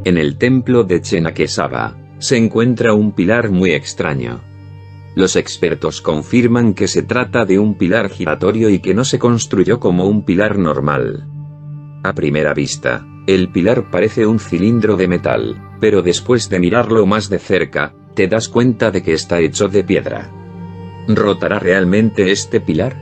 En el templo de Chenakesaba, se encuentra un pilar muy extraño. Los expertos confirman que se trata de un pilar giratorio y que no se construyó como un pilar normal. A primera vista, el pilar parece un cilindro de metal, pero después de mirarlo más de cerca, te das cuenta de que está hecho de piedra. ¿Rotará realmente este pilar?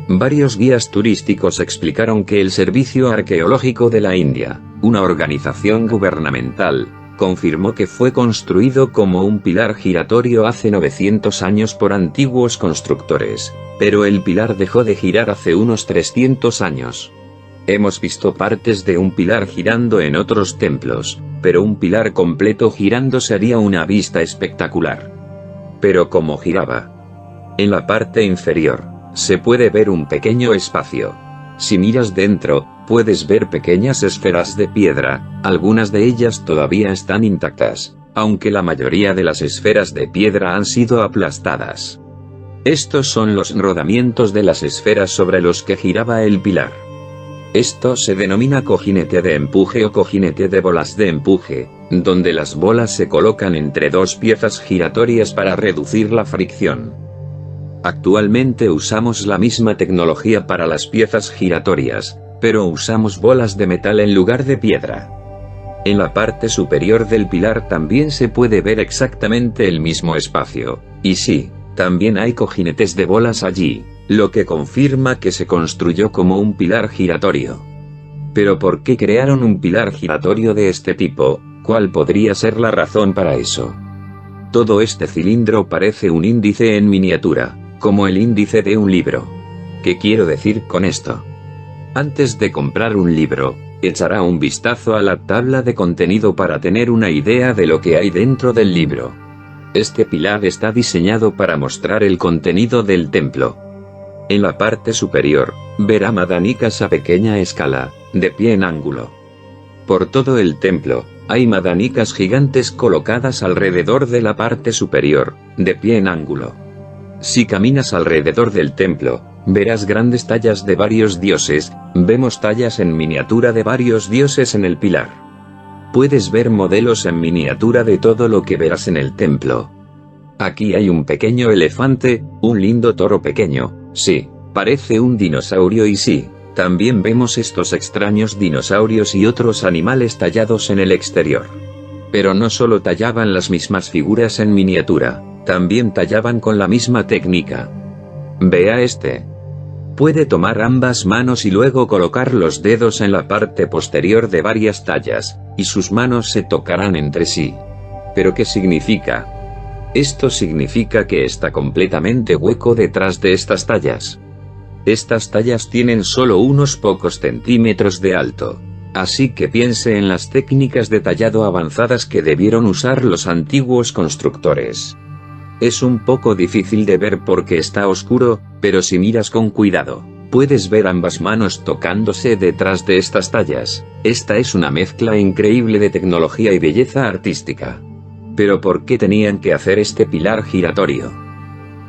Varios guías turísticos explicaron que el Servicio Arqueológico de la India, una organización gubernamental, confirmó que fue construido como un pilar giratorio hace 900 años por antiguos constructores, pero el pilar dejó de girar hace unos 300 años. Hemos visto partes de un pilar girando en otros templos, pero un pilar completo girando sería una vista espectacular. Pero ¿cómo giraba? En la parte inferior, se puede ver un pequeño espacio. Si miras dentro, puedes ver pequeñas esferas de piedra, algunas de ellas todavía están intactas, aunque la mayoría de las esferas de piedra han sido aplastadas. Estos son los rodamientos de las esferas sobre los que giraba el pilar. Esto se denomina cojinete de empuje o cojinete de bolas de empuje, donde las bolas se colocan entre dos piezas giratorias para reducir la fricción. Actualmente usamos la misma tecnología para las piezas giratorias, pero usamos bolas de metal en lugar de piedra. En la parte superior del pilar también se puede ver exactamente el mismo espacio, y sí, también hay cojinetes de bolas allí, lo que confirma que se construyó como un pilar giratorio. Pero ¿por qué crearon un pilar giratorio de este tipo? ¿Cuál podría ser la razón para eso? Todo este cilindro parece un índice en miniatura, como el índice de un libro. ¿Qué quiero decir con esto? Antes de comprar un libro, echará un vistazo a la tabla de contenido para tener una idea de lo que hay dentro del libro. Este pilar está diseñado para mostrar el contenido del templo. En la parte superior, verá madanicas a pequeña escala, de pie en ángulo. Por todo el templo, hay madanicas gigantes colocadas alrededor de la parte superior, de pie en ángulo. Si caminas alrededor del templo, verás grandes tallas de varios dioses, vemos tallas en miniatura de varios dioses en el pilar. Puedes ver modelos en miniatura de todo lo que verás en el templo. Aquí hay un pequeño elefante, un lindo toro pequeño, sí, parece un dinosaurio y sí, también vemos estos extraños dinosaurios y otros animales tallados en el exterior. Pero no solo tallaban las mismas figuras en miniatura, también tallaban con la misma técnica. Vea este. Puede tomar ambas manos y luego colocar los dedos en la parte posterior de varias tallas, y sus manos se tocarán entre sí. ¿Pero qué significa? Esto significa que está completamente hueco detrás de estas tallas. Estas tallas tienen solo unos pocos centímetros de alto. Así que piense en las técnicas de tallado avanzadas que debieron usar los antiguos constructores. Es un poco difícil de ver porque está oscuro, pero si miras con cuidado, puedes ver ambas manos tocándose detrás de estas tallas. Esta es una mezcla increíble de tecnología y belleza artística. Pero ¿por qué tenían que hacer este pilar giratorio?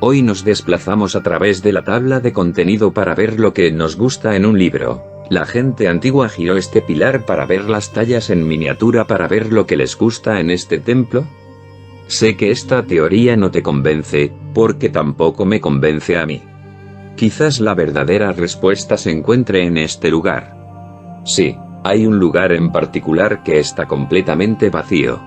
Hoy nos desplazamos a través de la tabla de contenido para ver lo que nos gusta en un libro. La gente antigua giró este pilar para ver las tallas en miniatura para ver lo que les gusta en este templo. Sé que esta teoría no te convence, porque tampoco me convence a mí. Quizás la verdadera respuesta se encuentre en este lugar. Sí, hay un lugar en particular que está completamente vacío.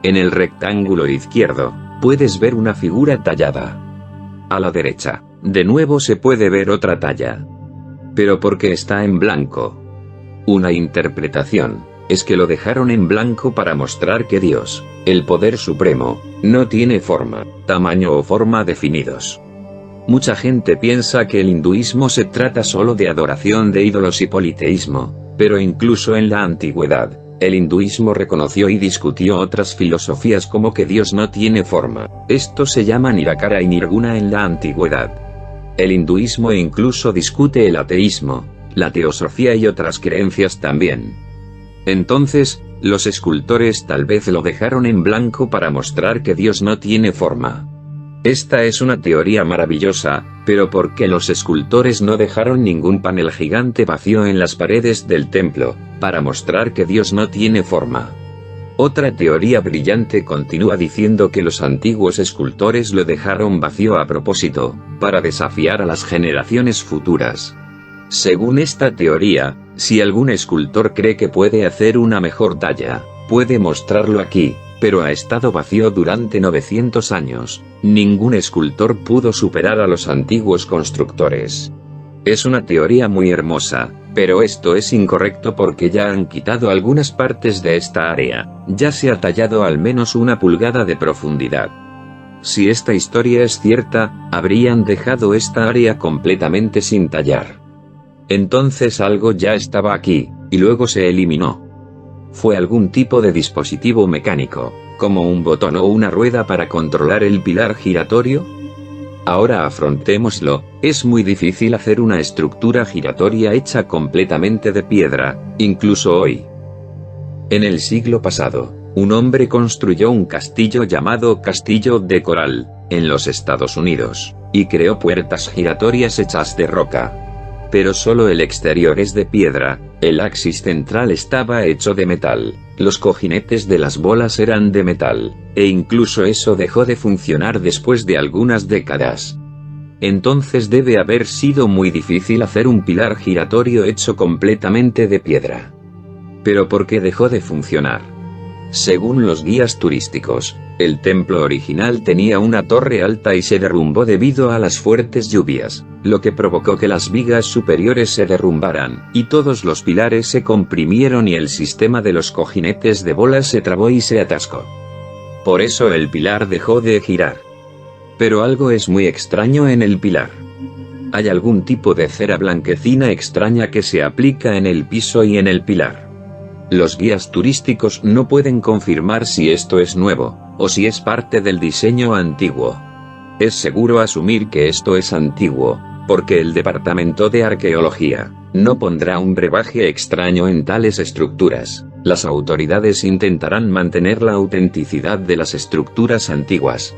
En el rectángulo izquierdo, puedes ver una figura tallada. A la derecha, de nuevo se puede ver otra talla. Pero ¿por qué está en blanco? Una interpretación es que lo dejaron en blanco para mostrar que Dios, el poder supremo, no tiene forma, tamaño o forma definidos. Mucha gente piensa que el hinduismo se trata solo de adoración de ídolos y politeísmo, pero incluso en la antigüedad, el hinduismo reconoció y discutió otras filosofías como que Dios no tiene forma. Esto se llama Nirakara y Nirguna en la antigüedad. El hinduismo incluso discute el ateísmo, la teosofía y otras creencias también. Entonces, los escultores tal vez lo dejaron en blanco para mostrar que Dios no tiene forma. Esta es una teoría maravillosa, pero ¿por qué los escultores no dejaron ningún panel gigante vacío en las paredes del templo, para mostrar que Dios no tiene forma? Otra teoría brillante continúa diciendo que los antiguos escultores lo dejaron vacío a propósito, para desafiar a las generaciones futuras. Según esta teoría, si algún escultor cree que puede hacer una mejor talla, puede mostrarlo aquí, pero ha estado vacío durante 900 años. Ningún escultor pudo superar a los antiguos constructores. Es una teoría muy hermosa, pero esto es incorrecto porque ya han quitado algunas partes de esta área, ya se ha tallado al menos 1 pulgada de profundidad. Si esta historia es cierta, habrían dejado esta área completamente sin tallar. Entonces algo ya estaba aquí, y luego se eliminó. Fue algún tipo de dispositivo mecánico, como un botón o una rueda para controlar el pilar giratorio. Ahora afrontémoslo, es muy difícil hacer una estructura giratoria hecha completamente de piedra, incluso hoy. En el siglo pasado, un hombre construyó un castillo llamado Castillo de Coral, en los Estados Unidos, y creó puertas giratorias hechas de roca. Pero solo el exterior es de piedra, el axis central estaba hecho de metal, los cojinetes de las bolas eran de metal, e incluso eso dejó de funcionar después de algunas décadas. Entonces debe haber sido muy difícil hacer un pilar giratorio hecho completamente de piedra. ¿Pero por qué dejó de funcionar? Según los guías turísticos, el templo original tenía una torre alta y se derrumbó debido a las fuertes lluvias, lo que provocó que las vigas superiores se derrumbaran, y todos los pilares se comprimieron y el sistema de los cojinetes de bolas se trabó y se atascó. Por eso el pilar dejó de girar. Pero algo es muy extraño en el pilar. Hay algún tipo de cera blanquecina extraña que se aplica en el piso y en el pilar. Los guías turísticos no pueden confirmar si esto es nuevo, o si es parte del diseño antiguo. Es seguro asumir que esto es antiguo, porque el Departamento de Arqueología no pondrá un brebaje extraño en tales estructuras. Las autoridades intentarán mantener la autenticidad de las estructuras antiguas.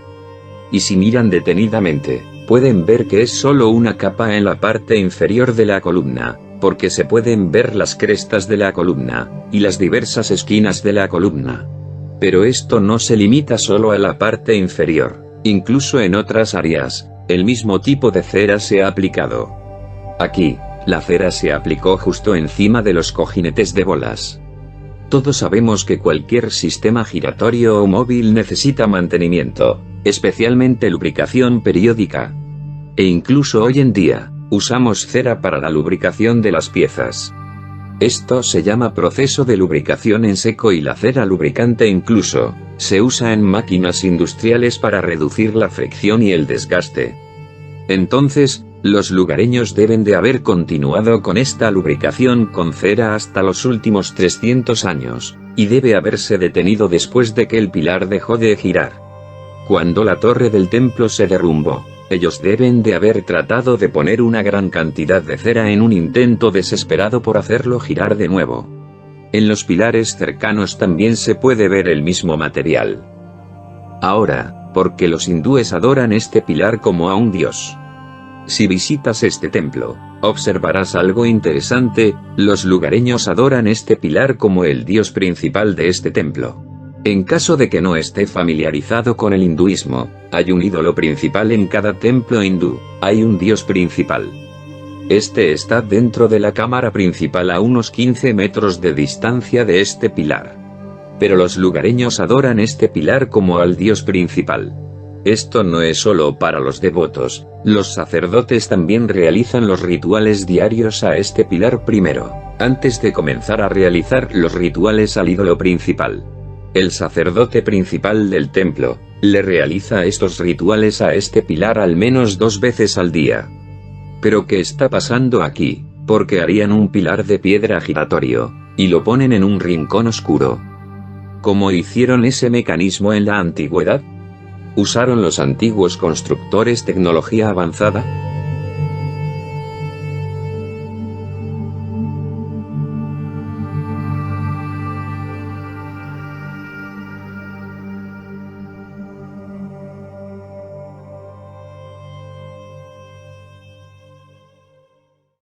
Y si miran detenidamente, pueden ver que es solo una capa en la parte inferior de la columna, porque se pueden ver las crestas de la columna, y las diversas esquinas de la columna. Pero esto no se limita solo a la parte inferior, incluso en otras áreas, el mismo tipo de cera se ha aplicado. Aquí, la cera se aplicó justo encima de los cojinetes de bolas. Todos sabemos que cualquier sistema giratorio o móvil necesita mantenimiento, especialmente lubricación periódica. E incluso hoy en día, usamos cera para la lubricación de las piezas. Esto se llama proceso de lubricación en seco y la cera lubricante incluso se usa en máquinas industriales para reducir la fricción y el desgaste. Entonces, los lugareños deben de haber continuado con esta lubricación con cera hasta los últimos 300 años, y debe haberse detenido después de que el pilar dejó de girar. Cuando la torre del templo se derrumbó, ellos deben de haber tratado de poner una gran cantidad de cera en un intento desesperado por hacerlo girar de nuevo. En los pilares cercanos también se puede ver el mismo material. Ahora, ¿por qué los hindúes adoran este pilar como a un dios? Si visitas este templo, observarás algo interesante, los lugareños adoran este pilar como el dios principal de este templo. En caso de que no esté familiarizado con el hinduismo, hay un ídolo principal en cada templo hindú, hay un dios principal. Este está dentro de la cámara principal a unos 15 metros de distancia de este pilar. Pero los lugareños adoran este pilar como al dios principal. Esto no es solo para los devotos, los sacerdotes también realizan los rituales diarios a este pilar primero, antes de comenzar a realizar los rituales al ídolo principal. El sacerdote principal del templo le realiza estos rituales a este pilar al menos 2 veces al día. ¿Pero qué está pasando aquí? Porque harían un pilar de piedra giratorio, y lo ponen en un rincón oscuro. ¿Cómo hicieron ese mecanismo en la antigüedad? ¿Usaron los antiguos constructores tecnología avanzada?